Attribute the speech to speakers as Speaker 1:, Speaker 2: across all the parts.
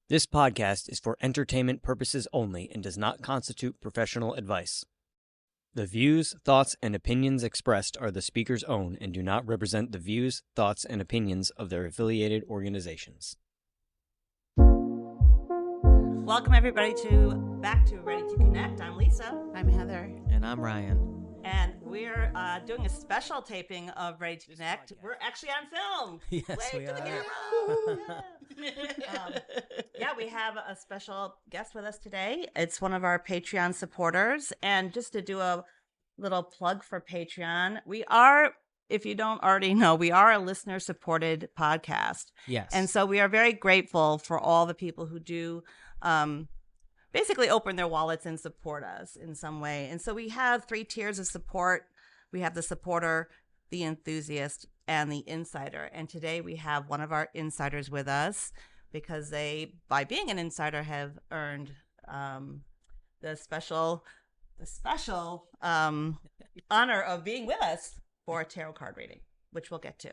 Speaker 1: This podcast is for entertainment purposes only and does not constitute professional advice. The views, thoughts, and opinions expressed are the speaker's own and do not represent the views, thoughts, and opinions of their affiliated organizations.
Speaker 2: Welcome everybody back to Ready to Connect. I'm Lisa,
Speaker 3: I'm Heather.
Speaker 4: And I'm Ryan.
Speaker 2: and we're doing a special taping of Ready to Connect. We're actually on film.
Speaker 4: Yes,
Speaker 2: Wave
Speaker 4: we
Speaker 2: to the
Speaker 4: are.
Speaker 2: camera. Yeah, we have a special guest with us today. It's one of our Patreon supporters, and just to do a little plug for Patreon, we are, if you don't already know, we are a listener-supported podcast.
Speaker 4: Yes.
Speaker 2: And so we are very grateful for all the people who do basically open their wallets and support us in some way. And so we have 3 tiers of support. We have the supporter, the enthusiast, and the insider. And today we have one of our insiders with us because they, by being an insider, have earned the special honor of being with us for a tarot card reading, which we'll get to.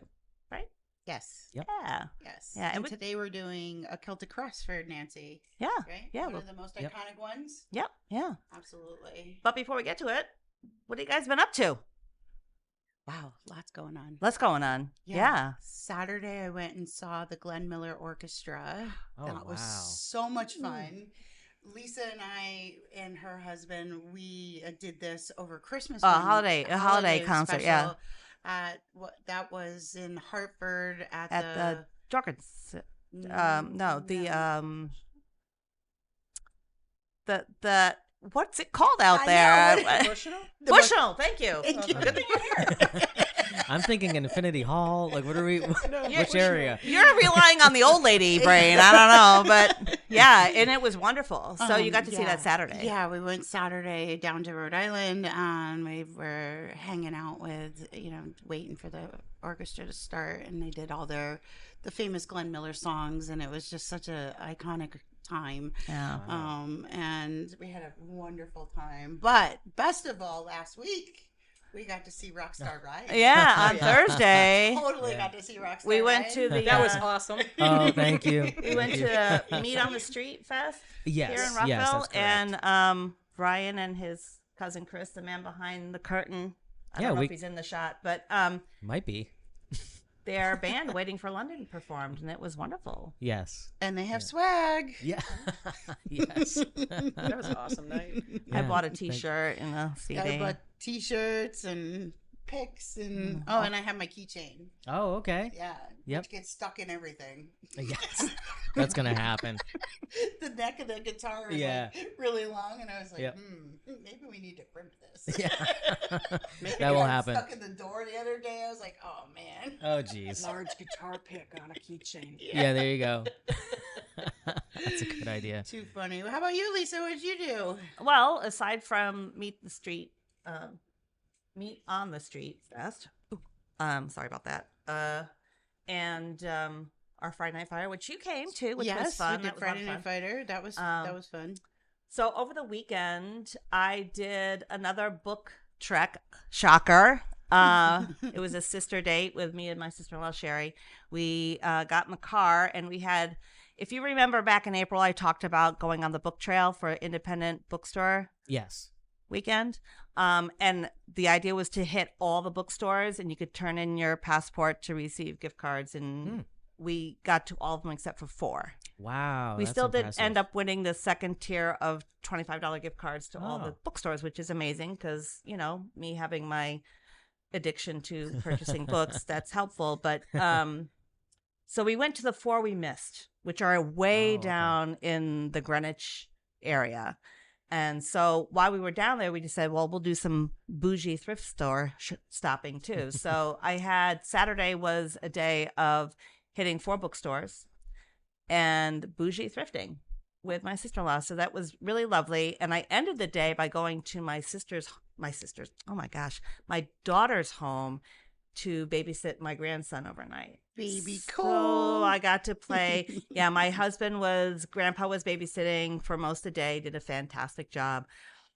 Speaker 2: Right?
Speaker 3: Yes.
Speaker 4: Yep.
Speaker 2: Yeah.
Speaker 3: Yes.
Speaker 2: Yeah, and
Speaker 3: And
Speaker 2: we-
Speaker 3: today we're doing a Celtic Cross for Nancy,
Speaker 2: Yeah.
Speaker 3: right?
Speaker 2: Yeah.
Speaker 3: One
Speaker 2: well-
Speaker 3: of the most
Speaker 4: Yep.
Speaker 3: iconic ones.
Speaker 2: Yep. Yeah.
Speaker 3: Absolutely.
Speaker 2: But before we get to it, what have you guys been up to?
Speaker 3: Wow, lots going on.
Speaker 2: What's going on? Yeah.
Speaker 3: Saturday, I went and saw the Glenn Miller Orchestra.
Speaker 4: Oh,
Speaker 3: That was
Speaker 4: wow.
Speaker 3: so much fun. Lisa and I and her husband, we did this over Christmas.
Speaker 2: A holiday concert, yeah.
Speaker 3: special At what that was in Hartford at
Speaker 2: the Jorgens. The what's it called out
Speaker 3: I
Speaker 2: there?
Speaker 3: know,
Speaker 5: Bushnell?
Speaker 2: Bushnell. Thank you.
Speaker 3: Thank you.
Speaker 2: Good thing you're here.
Speaker 4: I'm thinking Infinity Hall. Like, what are we? Which area?
Speaker 2: You're relying on the old lady brain. I don't know, but yeah, and it was wonderful. So you got to see
Speaker 3: yeah.
Speaker 2: that Saturday.
Speaker 3: Yeah, we went Saturday down to Rhode Island and we were hanging out with, waiting for the orchestra to start, and they did all the famous Glenn Miller songs, and it was just such a iconic time.
Speaker 2: Yeah.
Speaker 3: And we had a wonderful time. But best of all, last week we got to see Rockstar Ride.
Speaker 2: Yeah, on Thursday.
Speaker 3: Totally
Speaker 4: Yeah.
Speaker 3: got to see Rockstar
Speaker 2: We went
Speaker 3: Ride.
Speaker 2: to the
Speaker 5: That was awesome.
Speaker 4: Oh, thank you.
Speaker 2: we went to Meet on the Street Fest
Speaker 4: Yes.
Speaker 2: here in
Speaker 4: Yes,
Speaker 2: Rockville,
Speaker 4: that's correct.
Speaker 2: and Brian and his cousin Chris, the man behind the curtain. I
Speaker 4: Yeah,
Speaker 2: don't know
Speaker 4: we-
Speaker 2: if he's in the shot, but
Speaker 4: Might be.
Speaker 2: their band Waiting for London performed, and it was wonderful.
Speaker 4: Yes.
Speaker 3: And they have swag.
Speaker 4: Yeah. Yes.
Speaker 5: That was an awesome night.
Speaker 2: I
Speaker 4: Yeah,
Speaker 2: bought a
Speaker 4: thank-
Speaker 2: T-shirt and a CD.
Speaker 3: I bought t-shirts and pics and and I have my keychain.
Speaker 4: Oh, okay.
Speaker 3: Yeah.
Speaker 4: Yep.
Speaker 3: Which gets stuck in everything.
Speaker 4: Yes. That's gonna happen.
Speaker 3: The neck of the guitar is
Speaker 4: Yeah.
Speaker 3: really long, and I was like,
Speaker 4: Yep.
Speaker 3: maybe we need to crimp this.
Speaker 4: Yeah.
Speaker 3: It
Speaker 4: That will
Speaker 3: got
Speaker 4: happen.
Speaker 3: Stuck in the door the other day. I was like, oh man.
Speaker 4: Oh, geez.
Speaker 5: Large guitar pick on a keychain.
Speaker 4: Yeah, there you go. That's a good idea.
Speaker 3: Too funny. How about you, Lisa? What'd you do?
Speaker 2: Well, aside from Meet on the Street Fest. Sorry about that. And our Friday Night Fire, which you came to, which was fun.
Speaker 3: we
Speaker 2: That
Speaker 3: did
Speaker 2: was a lot of
Speaker 3: Friday
Speaker 2: fun.
Speaker 3: Night Fighter. That was fun.
Speaker 2: So over the weekend, I did another book trek. Shocker. It was a sister date with me and my sister-in-law, Sherry. We got in the car and we had, if you remember back in April, I talked about going on the book trail for independent bookstore
Speaker 4: Yes.
Speaker 2: weekend. And the idea was to hit all the bookstores and you could turn in your passport to receive gift cards. And we got to all of them except for 4.
Speaker 4: Wow.
Speaker 2: We
Speaker 4: that's
Speaker 2: still did
Speaker 4: impressive.
Speaker 2: end up winning the second tier of $25 gift cards to all the
Speaker 4: Oh.
Speaker 2: bookstores, which is amazing because, me having my addiction to purchasing books, that's helpful. But so we went to the 4 we missed, which are way
Speaker 4: Oh, okay.
Speaker 2: down in the Greenwich area. And so while we were down there, we just said, well, we'll do some bougie thrift store stopping too. So Saturday was a day of hitting 4 bookstores and bougie thrifting with my sister-in-law. So that was really lovely. And I ended the day by going to my daughter's home to babysit my grandson overnight.
Speaker 3: Baby
Speaker 2: So
Speaker 3: cool.
Speaker 2: I got to play. Yeah, my grandpa was babysitting for most of the day, did a fantastic job.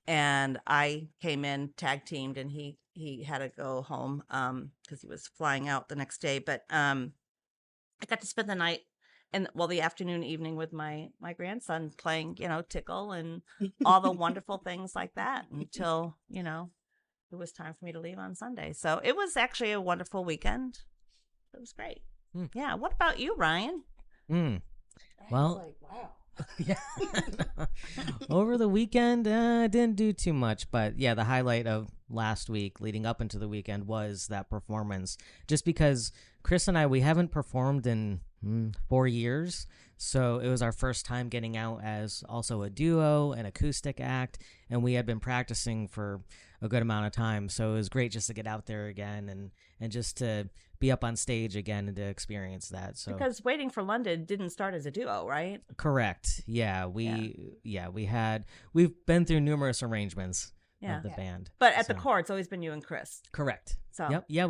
Speaker 2: And I came in, tag teamed, and he had to go home because he was flying out the next day. But I got to spend the night and well, the afternoon, evening with my grandson playing, tickle and all the wonderful things like that until, it was time for me to leave on Sunday. So it was actually a wonderful weekend. It was great. Yeah. What about you, Ryan?
Speaker 4: Well,
Speaker 5: Like, wow.
Speaker 4: yeah. Over the weekend, I didn't do too much, but yeah, the highlight of last week leading up into the weekend was that performance. Just because Chris and I, we haven't performed in 4 years, so it was our first time getting out as also a duo, an acoustic act, and we had been practicing for a good amount of time, so it was great just to get out there again and just to be up on stage again and to experience that. So
Speaker 2: Because Waiting for London didn't start as a duo, right?
Speaker 4: correct. Yeah, we've been through numerous arrangements
Speaker 2: Yeah.
Speaker 4: of the band.
Speaker 2: But at the
Speaker 4: So-
Speaker 2: core, it's always been you and Chris.
Speaker 4: Correct.
Speaker 2: So
Speaker 4: Yep. Yeah,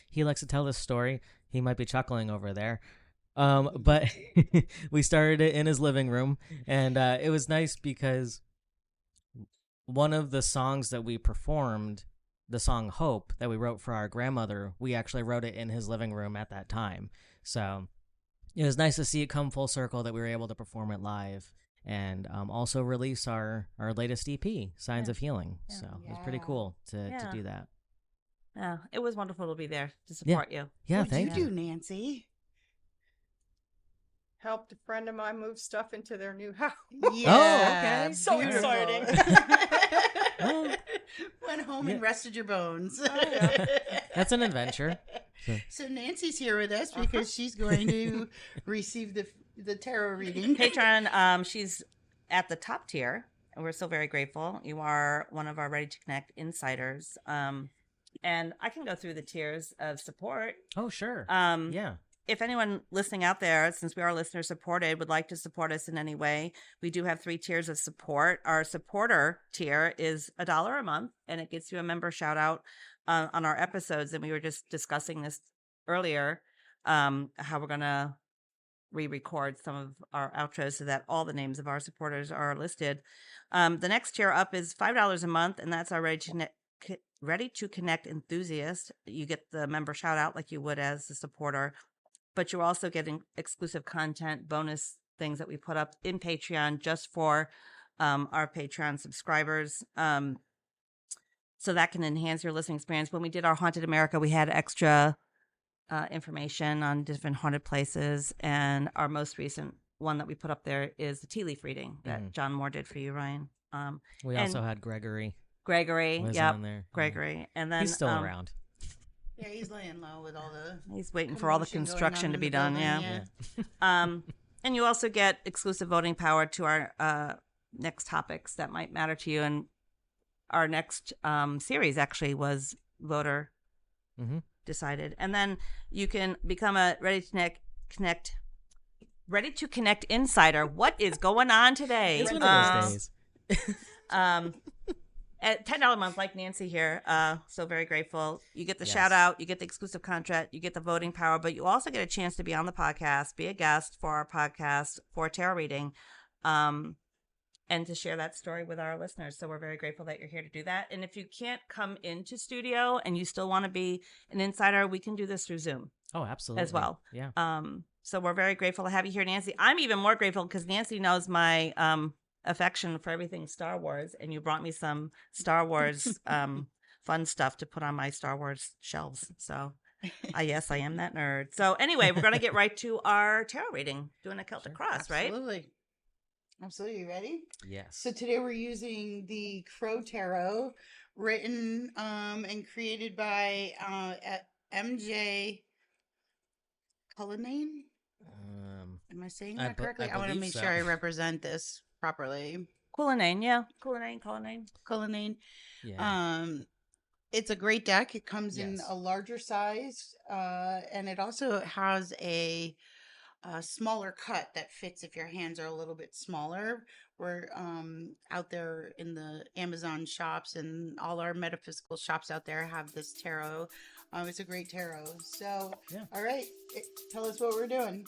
Speaker 4: he likes to tell this story. He might be chuckling over there. But we started it in his living room, and it was nice because one of the songs that we performed, the song Hope that we wrote for our grandmother, we actually wrote it in his living room at that time. So it was nice to see it come full circle that we were able to perform it live and also release our latest EP, Signs of Healing.
Speaker 2: Yeah.
Speaker 4: So it was pretty cool to
Speaker 2: Yeah.
Speaker 4: do that.
Speaker 2: yeah, it was wonderful to be there to support you.
Speaker 4: Yeah,
Speaker 3: What'd
Speaker 4: thank
Speaker 3: you
Speaker 4: you.
Speaker 3: do, Nancy?
Speaker 5: Helped a friend of mine move stuff into their new house.
Speaker 3: Yeah,
Speaker 4: okay.
Speaker 5: So
Speaker 3: beautiful.
Speaker 5: exciting.
Speaker 3: Went home and rested your bones.
Speaker 4: That's an adventure.
Speaker 3: So Nancy's here with us because she's going to receive the tarot reading.
Speaker 2: Patreon, she's at the top tier, and we're so very grateful. You are one of our Ready to Connect insiders. And I can go through the tiers of support.
Speaker 4: Oh, sure. Yeah.
Speaker 2: If anyone listening out there, since we are listener supported, would like to support us in any way, we do have 3 tiers of support. Our supporter tier is $1 a month, and it gets you a member shout out on our episodes. And we were just discussing this earlier, how we're going to re-record some of our outros so that all the names of our supporters are listed. The next tier up is $5 a month, and that's our Ready to Connect enthusiast. You get the member shout out like you would as a supporter, but you're also getting exclusive content, bonus things that we put up in Patreon just for our Patreon subscribers. So that can enhance your listening experience. When we did our Haunted America, we had extra information on different haunted places. And our most recent one that we put up there is the tea leaf reading that John Moore did for you, Ryan.
Speaker 4: We also had Gregory.
Speaker 2: Was
Speaker 4: on
Speaker 2: on
Speaker 4: there.
Speaker 2: Gregory. And then
Speaker 4: He's still around.
Speaker 3: Yeah, he's laying low with all the.
Speaker 2: He's waiting for all the
Speaker 3: commotion going
Speaker 2: construction
Speaker 3: on
Speaker 2: to
Speaker 3: in
Speaker 2: be
Speaker 3: the
Speaker 2: done.
Speaker 3: building,
Speaker 2: Yeah. And you also get exclusive voting power to our next topics that might matter to you. And our next series actually was voter decided. And then you can become a Ready to Connect insider. What is going on today?
Speaker 4: It's one of those days.
Speaker 2: At $10 a month, like Nancy here, so very grateful. You get the shout out, you get the exclusive content, you get the voting power, but you also get a chance to be on the podcast, be a guest for our podcast for a tarot reading, and to share that story with our listeners. So we're very grateful that you're here to do that. And if you can't come into studio and you still want to be an insider, we can do this through Zoom.
Speaker 4: Oh, absolutely.
Speaker 2: As well.
Speaker 4: Yeah.
Speaker 2: So we're very grateful to have you here, Nancy. I'm even more grateful because Nancy knows my affection for everything Star Wars, and you brought me some Star Wars fun stuff to put on my Star Wars shelves. So yes, I am that nerd. So anyway, we're going to get right to our tarot reading, doing a Celtic cross, right?
Speaker 3: Absolutely. You ready?
Speaker 4: Yes.
Speaker 3: So today we're using the Crow Tarot, written and created by MJ Cullinane. Am I saying that correctly? I want to
Speaker 4: believe
Speaker 3: make
Speaker 4: so.
Speaker 3: sure I represent this properly.
Speaker 2: Cullinane, yeah. Cullinane.
Speaker 3: Cullinane.
Speaker 4: Yeah.
Speaker 3: It's a great deck. It comes in
Speaker 4: Yes.
Speaker 3: a larger size, and it also has a smaller cut that fits if your hands are a little bit smaller. We're out there in the Amazon shops, and all our metaphysical shops out there have this tarot. It's a great tarot. So,
Speaker 4: Yeah.
Speaker 3: All right, tell us what we're doing.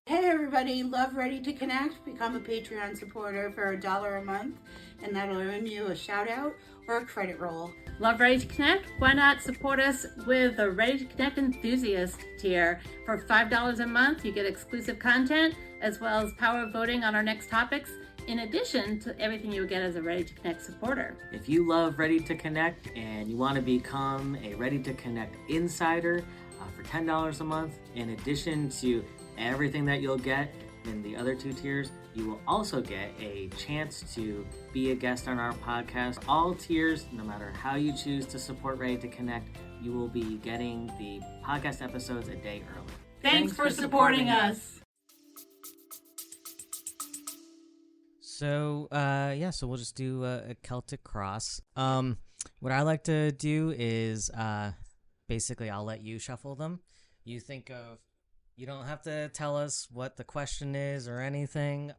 Speaker 5: Hey
Speaker 3: everybody. Love Ready to Connect. Become a Patreon supporter for $1 a month, and that'll earn you a shout out or a credit roll.
Speaker 6: Love Ready to Connect? Why not support us with the Ready to Connect Enthusiast tier? For $5 a month, you get exclusive content as well as power of voting on our next topics, in addition to everything you would get as a Ready to Connect supporter.
Speaker 7: If you love Ready to Connect and you want to become a Ready to Connect insider for $10 a month, in addition to everything that you'll get in the other 2 tiers, you will also get a chance to be a guest on our podcast. All tiers, no matter how you choose to support Ready to Connect, you will be getting the podcast episodes a day early.
Speaker 6: Thanks for supporting us.
Speaker 4: So so we'll just do a Celtic Cross. What I like to do is basically I'll let you shuffle them. You think of, you don't have to tell us what the question is or anything.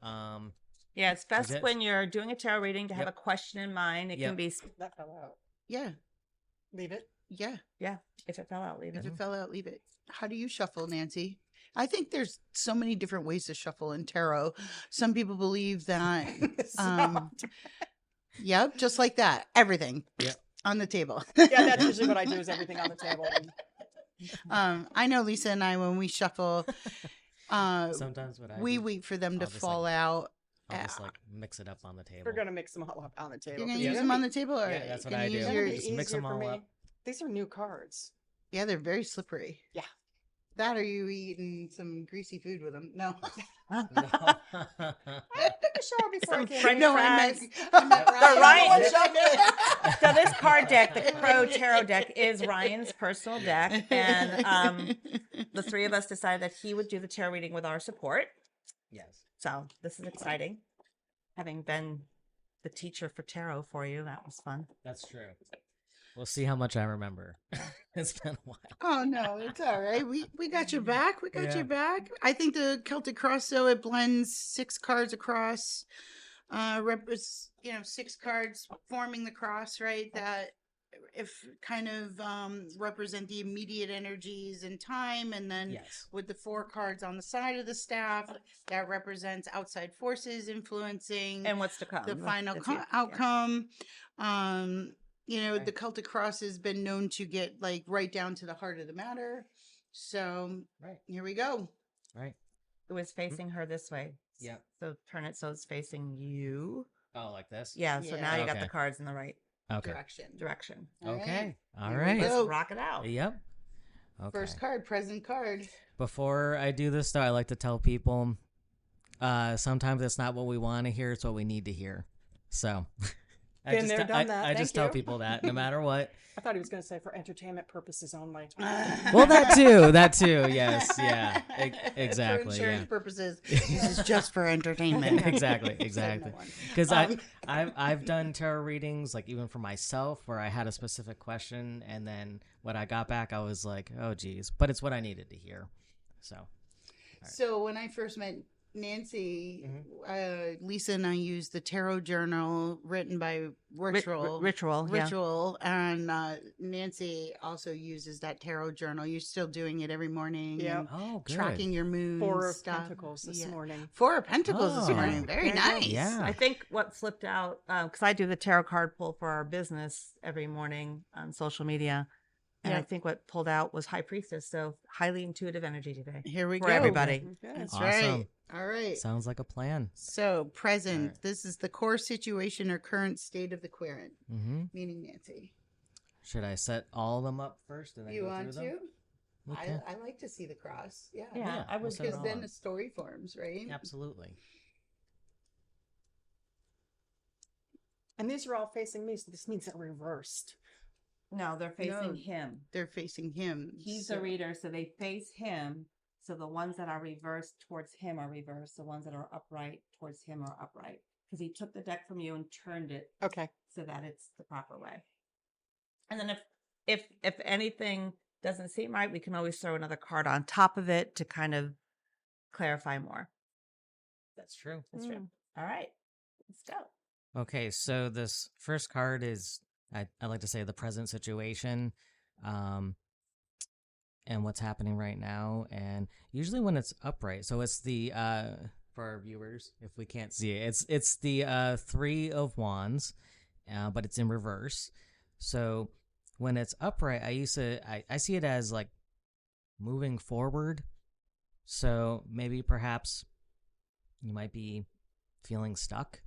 Speaker 2: Yeah, it's best
Speaker 4: it-
Speaker 2: when you're doing a tarot reading to have
Speaker 4: Yep.
Speaker 2: a question in mind. It
Speaker 4: Yep.
Speaker 2: can be,
Speaker 5: That fell out.
Speaker 3: Yeah,
Speaker 5: Leave it.
Speaker 3: yeah.
Speaker 2: if it fell out, leave
Speaker 3: If
Speaker 2: it.
Speaker 3: it fell out, leave it. How do you shuffle, Nancy? I think there's so many different ways to shuffle in tarot. Some people believe that, yep, just like that. Everything.
Speaker 4: Yep.
Speaker 3: On the table.
Speaker 5: Yeah, that's usually what I do, is everything on the table.
Speaker 3: I know Lisa and I, when we shuffle,
Speaker 4: Sometimes what I
Speaker 3: we
Speaker 4: do,
Speaker 3: wait for them to
Speaker 4: I'll just,
Speaker 3: fall out.
Speaker 4: I'll just like mix it up on the table.
Speaker 5: We're going to mix them all up on the table.
Speaker 3: You're gonna
Speaker 5: 'cause
Speaker 3: use
Speaker 5: it's
Speaker 3: them on
Speaker 5: be-
Speaker 3: the table, or
Speaker 4: Yeah, that's what
Speaker 3: gonna
Speaker 4: I do.
Speaker 3: use
Speaker 5: it's
Speaker 3: your-
Speaker 5: gonna be
Speaker 4: Just mix
Speaker 5: easier
Speaker 4: them
Speaker 5: for
Speaker 4: all
Speaker 5: me.
Speaker 4: up.
Speaker 5: These are new cards.
Speaker 3: Yeah, they're very slippery.
Speaker 5: Yeah.
Speaker 3: That, or you eating some greasy food with them? No.
Speaker 5: I took a shower before I
Speaker 2: Some
Speaker 5: came
Speaker 2: French
Speaker 5: here.
Speaker 3: No,
Speaker 2: fries.
Speaker 3: I meant
Speaker 2: Ryan-
Speaker 3: Ryan.
Speaker 2: So this card deck, the Crow Tarot deck, is Ryan's personal deck, and the 3 of us decided that he would do the tarot reading with our support.
Speaker 4: Yes.
Speaker 2: So this is exciting. Having been the teacher for tarot for you, that was fun.
Speaker 4: That's true. We'll see how much I remember. It's been a while.
Speaker 3: Oh no, it's all right. We got your back. We got
Speaker 4: Yeah.
Speaker 3: your back. I think the Celtic Cross, though, it blends 6 cards across. 6 cards forming the cross, right? That if kind of represent the immediate energies in time, and then
Speaker 4: Yes.
Speaker 3: with the 4 cards on the side of the staff, that represents outside forces influencing
Speaker 2: And what's to come?
Speaker 3: the final
Speaker 2: the future, yeah.
Speaker 3: outcome. The Celtic Cross has been known to get like right down to the heart of the matter. So
Speaker 4: Right.
Speaker 3: here we go.
Speaker 4: Right.
Speaker 2: It was facing her this way.
Speaker 4: Yeah.
Speaker 2: So turn it so it's facing you.
Speaker 4: Oh, like this?
Speaker 2: Yeah. So now
Speaker 3: Yeah.
Speaker 2: you got the
Speaker 4: Okay.
Speaker 2: cards in the right
Speaker 4: Okay.
Speaker 2: direction.
Speaker 3: All right.
Speaker 4: Okay. All
Speaker 3: Here we
Speaker 4: right.
Speaker 3: go.
Speaker 2: Let's rock it out.
Speaker 4: Yep. Okay.
Speaker 3: First card, present card.
Speaker 4: Before I do this, though, I like to tell people sometimes it's not what we want to hear; it's what we need to hear. So,
Speaker 5: Been there, done that.
Speaker 4: I just
Speaker 5: Thank
Speaker 4: tell
Speaker 5: you.
Speaker 4: people that no matter what.
Speaker 5: I thought he was going to say for entertainment purposes only.
Speaker 4: Well, that too. Yes. Yeah.
Speaker 3: For
Speaker 4: Exactly.
Speaker 3: insurance
Speaker 4: Yeah.
Speaker 3: purposes. This is just for entertainment.
Speaker 4: Exactly.
Speaker 3: Said
Speaker 4: Exactly.
Speaker 3: no one.
Speaker 4: Because
Speaker 3: Um,
Speaker 4: I've done tarot readings like even for myself where I had a specific question and then when I got back I was like, oh geez, but it's what I needed to hear. So
Speaker 3: So when I first met Nancy,
Speaker 4: Mm-hmm.
Speaker 3: Lisa and I used the tarot journal written by Ritual.
Speaker 2: Ritual. Yeah.
Speaker 3: Ritual, and Nancy also uses that tarot journal. You're still doing it every morning.
Speaker 5: Yep.
Speaker 3: and
Speaker 4: oh good.
Speaker 3: tracking your moons.
Speaker 5: 4 of
Speaker 3: stuff.
Speaker 5: Pentacles this
Speaker 3: Yeah.
Speaker 5: morning.
Speaker 3: 4 of Pentacles this
Speaker 4: Oh.
Speaker 3: morning. Very
Speaker 2: There you go.
Speaker 3: nice.
Speaker 4: Yeah.
Speaker 2: I think what flipped out, because I do the tarot card pull for our business every morning on social media. And I
Speaker 3: Yeah.
Speaker 2: think what pulled out was High Priestess. So highly intuitive energy today
Speaker 3: Here we
Speaker 2: for
Speaker 3: go.
Speaker 2: everybody.
Speaker 5: Okay.
Speaker 3: That's
Speaker 4: Awesome.
Speaker 3: right. All right.
Speaker 4: Sounds like a plan.
Speaker 3: So present.
Speaker 4: All right.
Speaker 3: This is the core situation or current state of the querent,
Speaker 4: Mm-hmm.
Speaker 3: meaning Nancy.
Speaker 4: Should I set all of them up first and then
Speaker 3: You
Speaker 4: go
Speaker 3: want
Speaker 4: through them?
Speaker 3: to?
Speaker 4: Okay.
Speaker 3: I like to see the cross. Yeah.
Speaker 2: Yeah, I
Speaker 4: we'll
Speaker 2: would
Speaker 4: set it
Speaker 3: Because
Speaker 4: all
Speaker 3: then
Speaker 4: up.
Speaker 3: the story forms, right?
Speaker 4: Absolutely.
Speaker 5: And these are all facing me, so this means they're reversed.
Speaker 2: No, they're facing
Speaker 3: No.
Speaker 2: him.
Speaker 3: They're facing him.
Speaker 2: He's
Speaker 3: so-
Speaker 2: the reader, so they face him. So the ones that are reversed towards him are reversed. The ones that are upright towards him are upright. Because he took the deck from you and turned it
Speaker 5: Okay.
Speaker 2: so that it's the proper way. And then if anything doesn't seem right, we can always throw another card on top of it to kind of clarify more.
Speaker 4: That's true.
Speaker 2: That's true. All right, let's go.
Speaker 4: Okay, so this first card is I like to say the present situation. and what's happening right now. And usually when it's upright, so it's the for our viewers, if we can't see it, it's the Three of Wands, but it's in reverse. So when it's upright, I see it as like moving forward. So maybe perhaps you might be feeling stuck.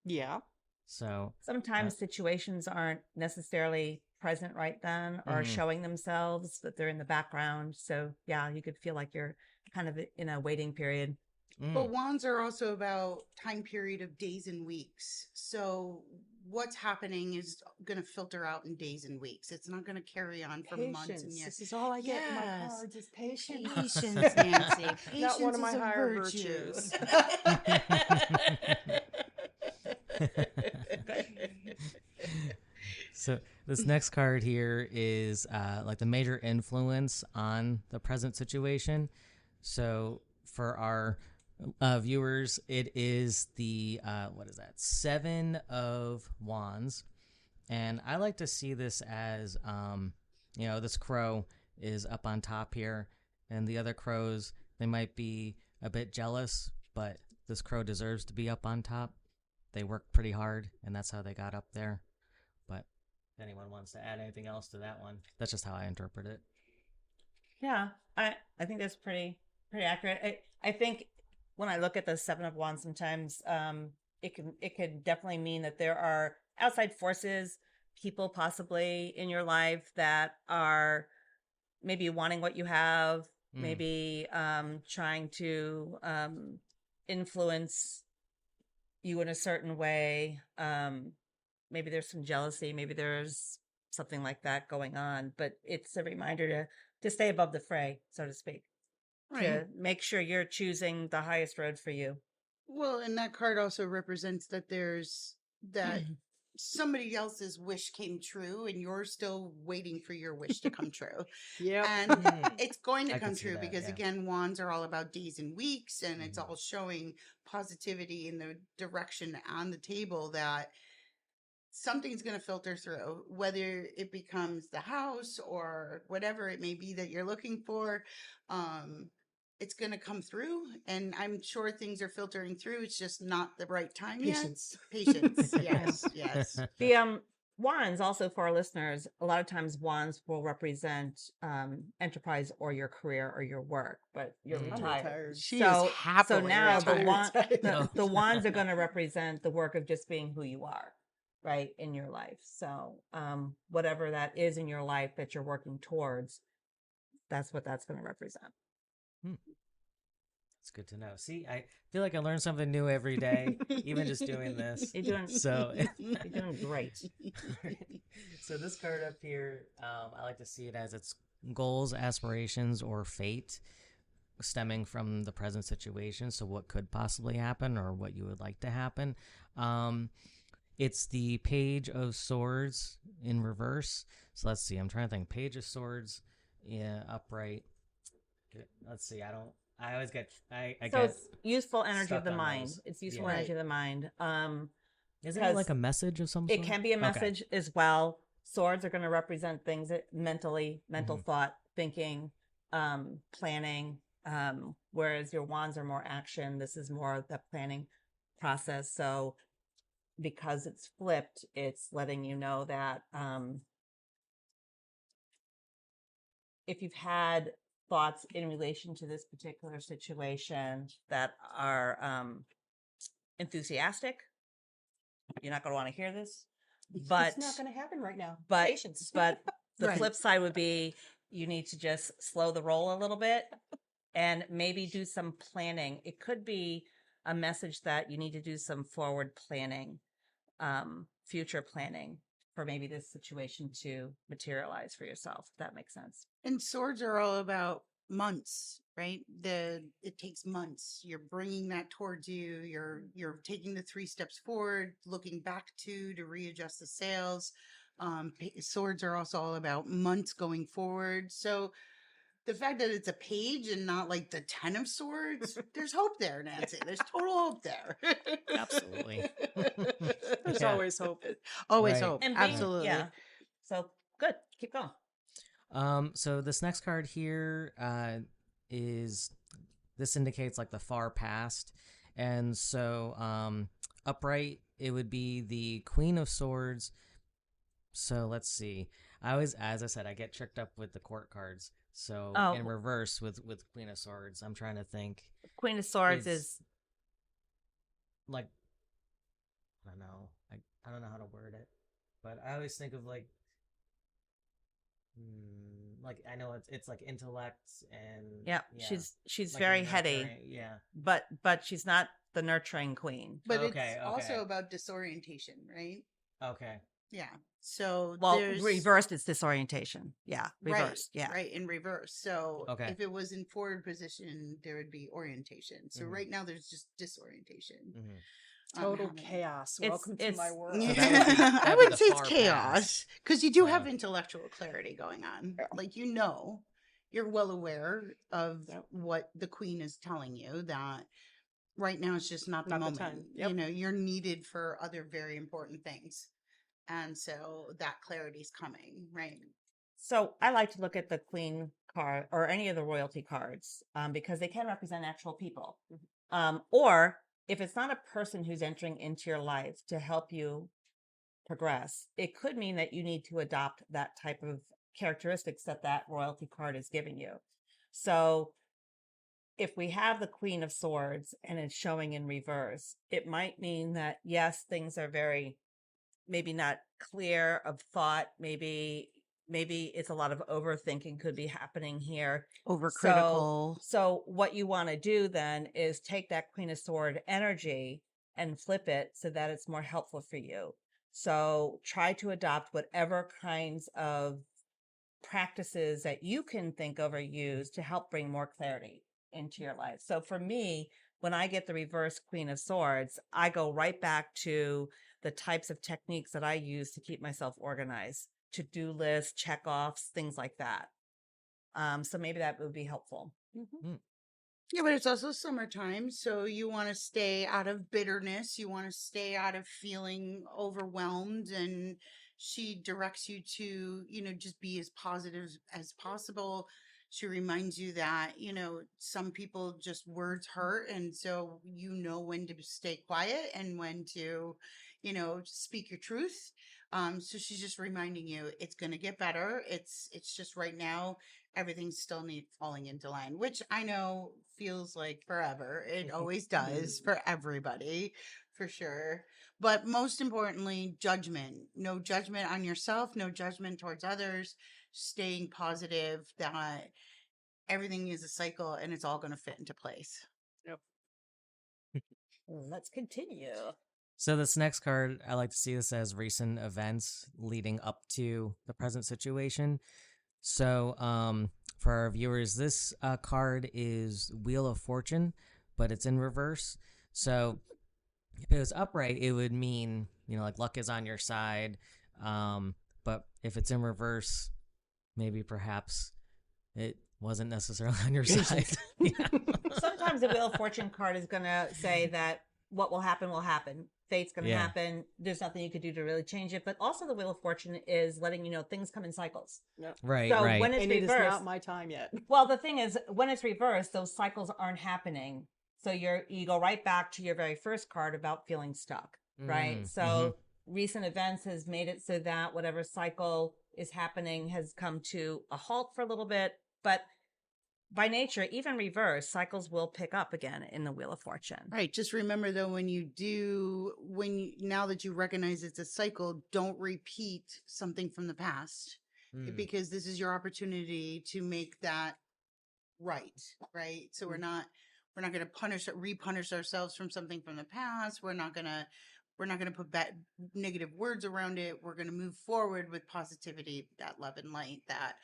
Speaker 5: Yeah.
Speaker 4: So
Speaker 2: Sometimes situations aren't necessarily present right then or showing themselves, but they're in the background. So yeah, you could feel like you're kind of in a waiting period.
Speaker 3: But wands are also about time period of days and weeks. So what's happening is going to filter out in days and weeks. It's not going to carry on for months and
Speaker 5: Patience.
Speaker 3: years.
Speaker 5: This is all I get in my
Speaker 3: Yes.
Speaker 5: cards is patience.
Speaker 3: Patience, Nancy. Patience
Speaker 5: Not one of my
Speaker 3: is a
Speaker 5: higher
Speaker 3: virtue.
Speaker 5: virtues.
Speaker 4: So this next card here is like the major influence on the present situation. So for our viewers, it is the what is that? 7 of Wands, and I like to see this as this crow is up on top here, and the other crows, they might be a bit jealous, but this crow deserves to be up on top. They worked pretty hard, and that's how they got up there. But if anyone wants to add anything else to that one, that's just how I interpret it.
Speaker 2: Yeah, I think that's pretty accurate. I think when I look at the 7 of Wands, sometimes it could definitely mean that there are outside forces, people possibly in your life that are maybe wanting what you have, maybe trying to influence you in a certain way. Maybe there's some jealousy, maybe there's something like that going on, but it's a reminder to stay above the fray, so to speak.
Speaker 3: Right.
Speaker 2: To make sure you're choosing the highest road for you.
Speaker 3: Well, and that card also represents that there's that somebody else's wish came true and you're still waiting for your wish to come true.
Speaker 5: Yeah.
Speaker 3: And it's going
Speaker 4: I
Speaker 3: to
Speaker 4: can
Speaker 3: come
Speaker 4: see
Speaker 3: true
Speaker 4: that,
Speaker 3: because
Speaker 4: yeah.
Speaker 3: again, wands are all about days and weeks, and it's all showing positivity in the direction on the table that something's going to filter through, whether it becomes the house or whatever it may be that you're looking for. It's going to come through, and I'm sure things are filtering through. It's just not the right time
Speaker 5: Patience.
Speaker 3: yet. Patience. Yes. Yes.
Speaker 2: The wands, also for our listeners, a lot of times wands will represent enterprise or your career or your work, but you're
Speaker 4: I'm
Speaker 2: retired.
Speaker 3: She
Speaker 2: So
Speaker 3: is happily
Speaker 2: now
Speaker 3: retired.
Speaker 2: the wands are going to represent the work of just being who you are, right, in your life. So whatever that is in your life that you're working towards, that's what that's going to represent.
Speaker 4: It's good to know. See, I feel like I learn something new every day, even just doing this.
Speaker 2: You're doing
Speaker 4: So,
Speaker 2: you're doing great.
Speaker 4: so this card up here, I like to see it as its goals, aspirations, or fate stemming from the present situation. So what could possibly happen or what you would like to happen. It's the Page of Swords in reverse. So let's see. I'm trying to think. Page of Swords, yeah, upright. Let's see. I always get. I
Speaker 2: So
Speaker 4: get.
Speaker 2: it's useful energy
Speaker 4: stuck
Speaker 2: of the
Speaker 4: on
Speaker 2: mind.
Speaker 4: those.
Speaker 2: It's useful
Speaker 4: Yeah.
Speaker 2: energy of the mind.
Speaker 4: Isn't it
Speaker 2: because
Speaker 4: like a message of some sort?
Speaker 2: It can be a
Speaker 4: Okay.
Speaker 2: message as well. Swords are going to represent things that mental
Speaker 4: Mm-hmm.
Speaker 2: thought, thinking, planning. Whereas your wands are more action. This is more the planning process. So because it's flipped, it's letting you know that if you've had thoughts in relation to this particular situation that are enthusiastic, you're not going to want to hear this. But
Speaker 5: It's not going to happen right now.
Speaker 2: but
Speaker 5: Patience.
Speaker 2: but the
Speaker 3: Right.
Speaker 2: flip side would be you need to just slow the roll a little bit and maybe do some planning. It could be a message that you need to do some forward planning, future planning for maybe this situation to materialize for yourself, if that makes sense.
Speaker 3: And swords are all about months, right? It takes months. You're bringing that towards you. You're taking the 3 steps forward, looking back to readjust the sails. Swords are also all about months going forward. So the fact that it's a page and not like the 10 of swords, there's hope there, Nancy. There's total hope there.
Speaker 4: Absolutely.
Speaker 5: There's
Speaker 4: Yeah.
Speaker 5: always hope.
Speaker 3: Always
Speaker 4: Right.
Speaker 3: hope.
Speaker 2: And being,
Speaker 3: Absolutely.
Speaker 2: yeah. So good. Keep going.
Speaker 4: So this next card here this indicates like the far past, and so upright it would be the Queen of Swords. So let's see. As I said, I get tricked up with the court cards. So
Speaker 2: Oh.
Speaker 4: in reverse with Queen of Swords, I'm trying to think.
Speaker 2: Queen of Swords
Speaker 4: It's-
Speaker 2: is
Speaker 4: Like, I don't know. I don't know how to word it, but I always think of like I know it's like intellect and
Speaker 2: yeah,
Speaker 4: yeah,
Speaker 2: she's
Speaker 4: like
Speaker 2: very
Speaker 4: a
Speaker 2: heady,
Speaker 4: nurturing- Yeah.
Speaker 2: but she's not the nurturing queen.
Speaker 3: But
Speaker 4: Okay,
Speaker 3: it's also
Speaker 4: okay.
Speaker 3: about disorientation, right?
Speaker 4: Okay.
Speaker 3: Yeah. So
Speaker 2: Well,
Speaker 3: there's
Speaker 2: reversed it's disorientation. Yeah,
Speaker 3: right,
Speaker 2: reversed. Yeah.
Speaker 3: right, in reverse. So
Speaker 4: Okay.
Speaker 3: if it was in forward position, there would be orientation. So
Speaker 4: Mhm.
Speaker 3: right now there's just disorientation.
Speaker 4: Mhm.
Speaker 5: Total
Speaker 3: happening.
Speaker 5: chaos.
Speaker 2: It's-
Speaker 5: Welcome to my
Speaker 2: it's-
Speaker 5: world.
Speaker 4: So that would be-
Speaker 3: I
Speaker 4: that'd be
Speaker 3: wouldn't
Speaker 4: the
Speaker 3: say it's
Speaker 4: far
Speaker 3: chaos
Speaker 4: past.
Speaker 3: because you do have
Speaker 4: Yeah.
Speaker 3: intellectual clarity going on.
Speaker 5: Yeah.
Speaker 3: Like you're well aware of
Speaker 5: Yep.
Speaker 3: what the queen is telling you that right now is just not the
Speaker 5: Not the
Speaker 3: moment.
Speaker 5: time. Yep.
Speaker 3: You know, you're needed for other very important things, and so that clarity's coming, right?
Speaker 2: So I like to look at the queen card or any of the royalty cards because they can represent actual people. Or if it's not a person who's entering into your life to help you progress, it could mean that you need to adopt that type of characteristics that royalty card is giving you. So if we have the Queen of Swords and it's showing in reverse, it might mean that, yes, things are very maybe not clear of thought. Maybe it's a lot of overthinking could be happening here.
Speaker 3: Overcritical.
Speaker 2: So what you want to do then is take that Queen of Sword energy and flip it so that it's more helpful for you. So try to adopt whatever kinds of practices that you can think of or use to help bring more clarity into your life. So for me, when I get the reverse Queen of Swords, I go right back to the types of techniques that I use to keep myself organized, to-do lists, check-offs, things like that. So maybe that would be helpful.
Speaker 3: Yeah, but it's also summertime, so you want to stay out of bitterness. You want to stay out of feeling overwhelmed, and she directs you to, just be as positive as possible. She reminds you that, some people just words hurt, and so when to stay quiet and when to, speak your truth. So she's just reminding you it's going to get better. It's just right now everything's still falling into line, which I know feels like forever. It always does for everybody, for sure. But most importantly, judgment. No judgment on yourself, no judgment towards others, staying positive that everything is a cycle and it's all going to fit into place.
Speaker 2: Let's continue.
Speaker 4: So this next card, I like to see this as recent events leading up to the present situation. So for our viewers, this card is Wheel of Fortune, but it's in reverse. So if it was upright, it would mean, like luck is on your side. But if it's in reverse, maybe perhaps it wasn't necessarily on your side. Yeah.
Speaker 2: Sometimes the Wheel of Fortune card is going to say that what will happen will happen. Fate's going to
Speaker 4: Yeah.
Speaker 2: happen. There's nothing you could do to really change it. But also the Wheel of Fortune is letting you know things come in cycles.
Speaker 4: Right,
Speaker 2: So
Speaker 4: right.
Speaker 2: when it's
Speaker 5: And it is
Speaker 2: reversed,
Speaker 5: not my time yet.
Speaker 2: well, the thing is, when it's reversed, those cycles aren't happening. So you go right back to your very first card about feeling stuck, right? So recent events has made it so that whatever cycle is happening has come to a halt for a little bit. But by nature, even reverse, cycles will pick up again in the Wheel of Fortune.
Speaker 3: Right. Just remember though, now that you recognize it's a cycle, don't repeat something from the past because this is your opportunity to make that right. Right. So we're not going to repunish ourselves from something from the past. We're not going to put negative words around it. We're going to move forward with positivity, that love and light that,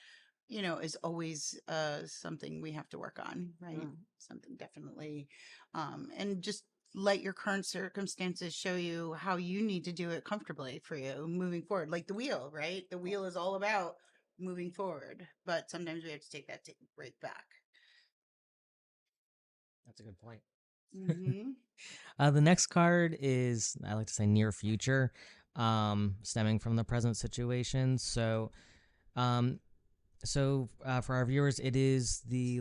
Speaker 3: is always something we have to work on, right? Something definitely. And just let your current circumstances show you how you need to do it comfortably for you moving forward. Like the wheel, right? The wheel is all about moving forward, but sometimes we have to take that right back.
Speaker 4: That's a good point.
Speaker 3: Mm-hmm.
Speaker 4: The next card is, I like to say, near future, stemming from the present situation. So So for our viewers, it is the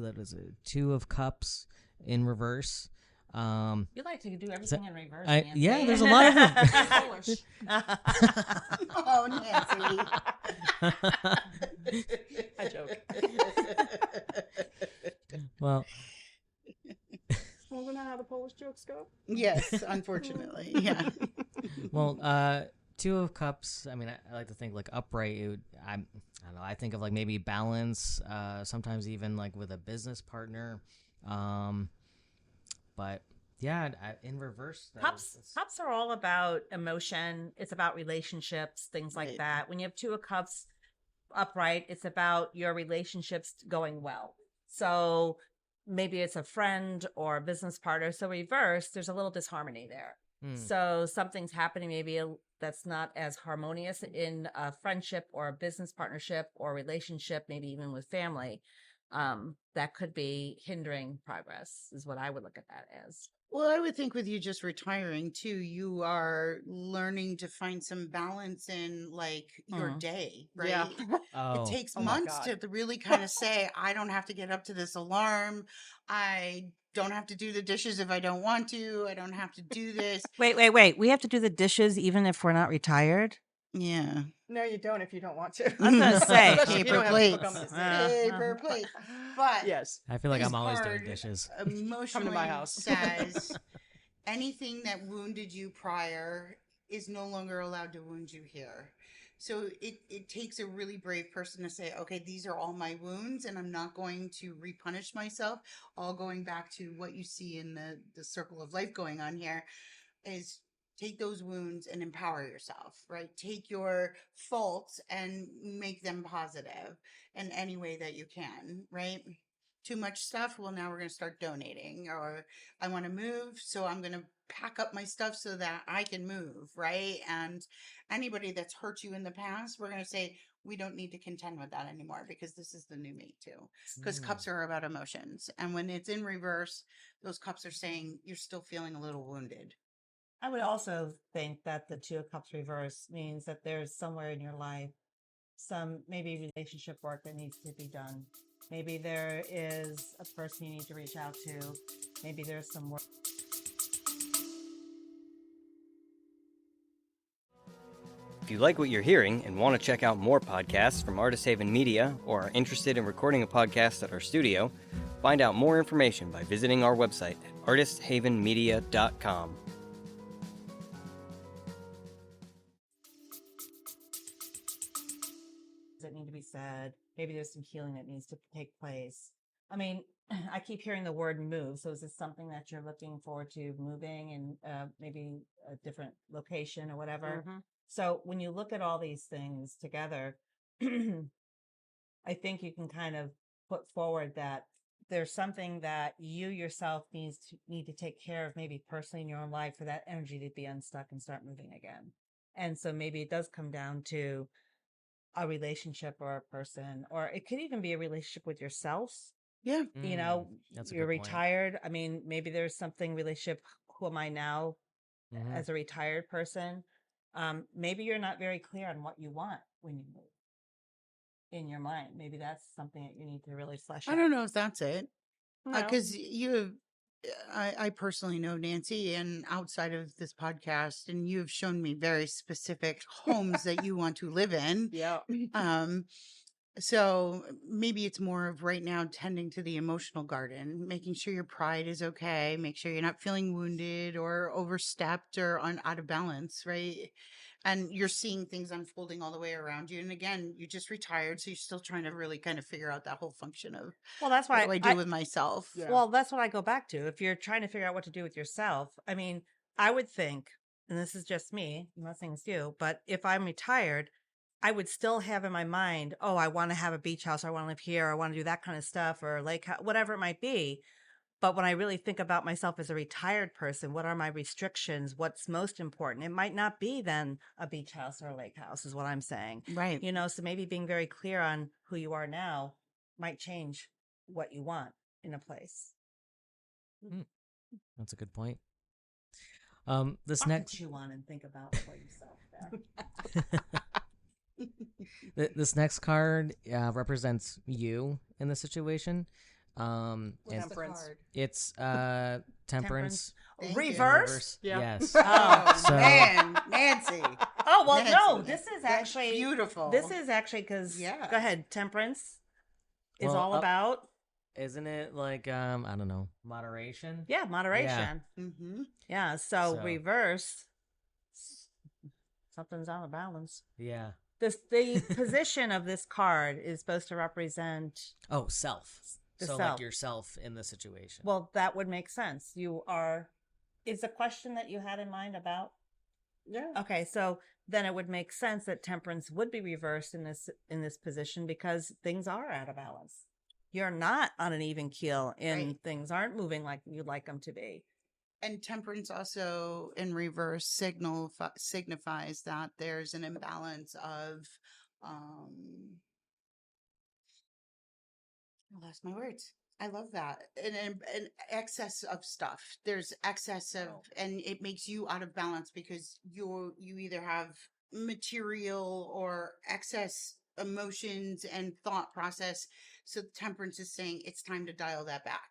Speaker 4: Two of Cups in reverse.
Speaker 2: You like to do everything in reverse,
Speaker 4: I-
Speaker 2: Nancy.
Speaker 4: yeah, there's a lot of them.
Speaker 5: Polish.
Speaker 3: Oh, Nancy.
Speaker 5: I joke.
Speaker 4: Well,
Speaker 5: Well, isn't that how the Polish jokes go?
Speaker 3: Yes, unfortunately. Yeah.
Speaker 4: well, Two of Cups. I mean, I like to think like upright. I don't know. I think of like maybe balance. Sometimes even like with a business partner. But yeah, in reverse. though,
Speaker 2: Cups
Speaker 4: it's-
Speaker 2: cups are all about emotion. It's about relationships, things like
Speaker 3: Right.
Speaker 2: that. When you have two of cups upright, it's about your relationships going well. So maybe it's a friend or a business partner. So reverse, there's a little disharmony there.
Speaker 4: Hmm.
Speaker 2: So something's happening maybe that's not as harmonious in a friendship or a business partnership or relationship, maybe even with family. That could be hindering progress, is what I would look at that as.
Speaker 3: Well, I would think with you just retiring too, you are learning to find some balance in like your day, right?
Speaker 5: Yeah.
Speaker 4: Oh,
Speaker 3: It takes
Speaker 5: Oh my
Speaker 3: months
Speaker 5: God.
Speaker 3: to really kind of say, I don't have to get up to this alarm. I don't have to do the dishes if I don't want to. I don't have to do this.
Speaker 2: Wait. We have to do the dishes even if we're not retired?
Speaker 3: Yeah.
Speaker 5: No, you don't if you don't want to.
Speaker 2: I was gonna say,
Speaker 5: Especially if you
Speaker 3: paper
Speaker 5: don't have to cook
Speaker 3: plates.
Speaker 5: on this
Speaker 3: Paper plate. But
Speaker 5: yes.
Speaker 4: I feel like
Speaker 3: as
Speaker 4: I'm always doing
Speaker 3: hard,
Speaker 4: dishes.
Speaker 3: Emotionally
Speaker 5: house.
Speaker 3: says anything that wounded you prior is no longer allowed to wound you here. So it takes a really brave person to say, okay, these are all my wounds and I'm not going to repunish myself. All going back to what you see in the circle of life going on here is take those wounds and empower yourself, right? Take your faults and make them positive in any way that you can, right? Too much stuff. Well, now we're going to start donating, or I want to move. So I'm going to pack up my stuff so that I can move, right? And anybody that's hurt you in the past, we're going to say, we don't need to contend with that anymore because this is the new mate too. Because cups are about emotions. And when it's in reverse, those cups are saying you're still feeling a little wounded.
Speaker 2: I would also think that the two of cups reverse means that there's somewhere in your life some maybe relationship work that needs to be done. Maybe there is a person you need to reach out to. Maybe there's some work.
Speaker 1: If you like what you're hearing and want to check out more podcasts from Artist Haven Media or are interested in recording a podcast at our studio, find out more information by visiting our website at artisthavenmedia.com.
Speaker 2: That need to be said. Maybe there's some healing that needs to take place. I mean, I keep hearing the word move. So is this something that you're looking forward to moving and maybe a different location or whatever? So when you look at all these things together, I think you can kind of put forward that there's something that you yourself need to take care of, maybe personally in your own life, for that energy to be unstuck and start moving again. And so maybe it does come down to a relationship or a person, or it could even be a relationship with yourself.
Speaker 3: Yeah.
Speaker 2: You know,
Speaker 4: that's a
Speaker 2: you're
Speaker 4: good point.
Speaker 2: retired. I mean, maybe there's something relationship. Who am I now
Speaker 4: Mhm.
Speaker 2: as a retired person? Maybe you're not very clear on what you want when you move in your mind. Maybe that's something that you need to really flesh out.
Speaker 3: I don't know if that's it.
Speaker 2: No.
Speaker 3: Because I personally know Nancy, and outside of this podcast, and you have shown me very specific homes that you want to live in.
Speaker 5: Yeah.
Speaker 3: So maybe it's more of right now tending to the emotional garden, making sure your pride is okay, make sure you're not feeling wounded or overstepped or out of balance, right? And you're seeing things unfolding all the way around you. And again, you just retired, so you're still trying to really kind of figure out that whole function of
Speaker 2: Well, that's
Speaker 3: what
Speaker 2: why
Speaker 3: do I do with myself.
Speaker 5: Yeah.
Speaker 2: Well, that's what I go back to. If you're trying to figure out what to do with yourself, I mean, I would think, and this is just me, I'm not saying it's you, but if I'm retired, I would still have in my mind, oh, I want to have a beach house, or I want to live here, or I want to do that kind of stuff, or lake house, whatever it might be. But when I really think about myself as a retired person, what are my restrictions? What's most important? It might not be then a beach house or a lake house, is what I'm saying.
Speaker 3: Right.
Speaker 2: You know, so maybe being very clear on who you are now might change what you want in a place.
Speaker 4: That's a good point. This
Speaker 2: I'll
Speaker 4: next
Speaker 2: chew on and think about for yourself there.
Speaker 4: This next card represents you in the situation. And
Speaker 5: Temperance.
Speaker 4: it's temperance.
Speaker 3: Thank you.
Speaker 2: Reverse?
Speaker 5: Yeah.
Speaker 4: Yes.
Speaker 3: Oh,
Speaker 4: So-
Speaker 3: man, Nancy.
Speaker 2: Oh, well, no,
Speaker 3: Nancy,
Speaker 2: this is
Speaker 3: that's
Speaker 2: actually
Speaker 3: beautiful.
Speaker 2: This is actually because,
Speaker 3: Yeah.
Speaker 2: go ahead, temperance is
Speaker 4: Well,
Speaker 2: all about,
Speaker 4: Isn't it like I don't know, moderation?
Speaker 2: yeah, moderation.
Speaker 3: Mm-hmm.
Speaker 2: Yeah, so
Speaker 4: So-
Speaker 2: reverse, something's out of balance.
Speaker 4: Yeah.
Speaker 2: The position of this card is supposed to represent,
Speaker 4: Oh, self.
Speaker 2: The
Speaker 4: So
Speaker 2: self.
Speaker 4: like yourself in the situation.
Speaker 2: well, that would make sense. Is the question that you had in mind about?
Speaker 5: Yeah.
Speaker 2: Okay, so then it would make sense that temperance would be reversed in this position because things are out of balance. You're not on an even keel and
Speaker 3: Right.
Speaker 2: things aren't moving like you'd like them to be.
Speaker 3: And temperance also in reverse signifies that there's an imbalance of I lost my words. I love that. An excess of stuff. There's excess of, and it makes you out of balance because you either have material or excess emotions and thought process. So temperance is saying it's time to dial that back.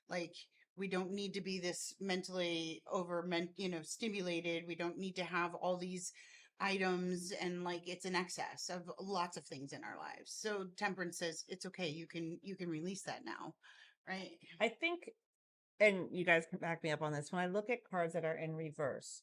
Speaker 3: Like, we don't need to be this mentally stimulated. We don't need to have all these items, and like it's an excess of lots of things in our lives. So temperance says it's okay. You can release that now, right?
Speaker 2: I think, and you guys can back me up on this, when I look at cards that are in reverse,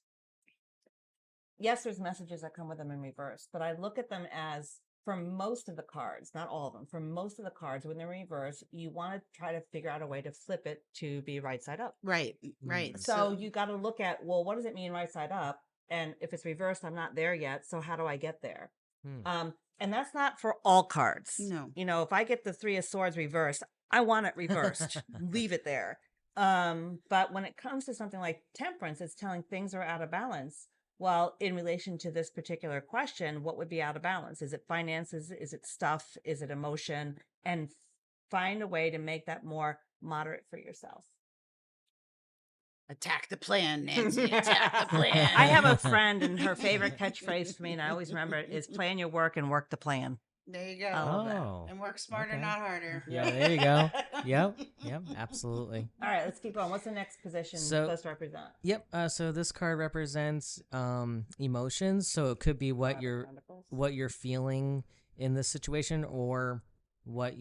Speaker 2: yes, there's messages that come with them in reverse, but I look at them as, for most of the cards, not all of them, for most of the cards, when they're in reverse, you want to try to figure out a way to flip it to be right side up.
Speaker 3: Right, right.
Speaker 2: So you got to look at, well, what does it mean right side up? And if it's reversed, I'm not there yet. So how do I get there? And that's not for all cards.
Speaker 3: No.
Speaker 2: You know, if I get the Three of Swords reversed, I want it reversed. Leave it there. But when it comes to something like temperance, it's telling things are out of balance. Well, in relation to this particular question, what would be out of balance? Is it finances? Is it stuff? Is it emotion? And find a way to make that more moderate for yourself.
Speaker 3: Attack the plan, Nancy. Attack the plan.
Speaker 2: I have a friend, and her favorite catchphrase for me, and I always remember it, is plan your work and work the plan.
Speaker 3: There you go.
Speaker 2: I love that.
Speaker 4: Oh.
Speaker 3: And work smarter,
Speaker 4: Okay.
Speaker 3: not harder.
Speaker 4: Yeah, there you go. Yep, absolutely.
Speaker 2: All right, let's keep going. What's the next position
Speaker 4: So-
Speaker 2: supposed to represent?
Speaker 4: Yep. So this card represents emotions. So it could be what you're feeling in this situation, or what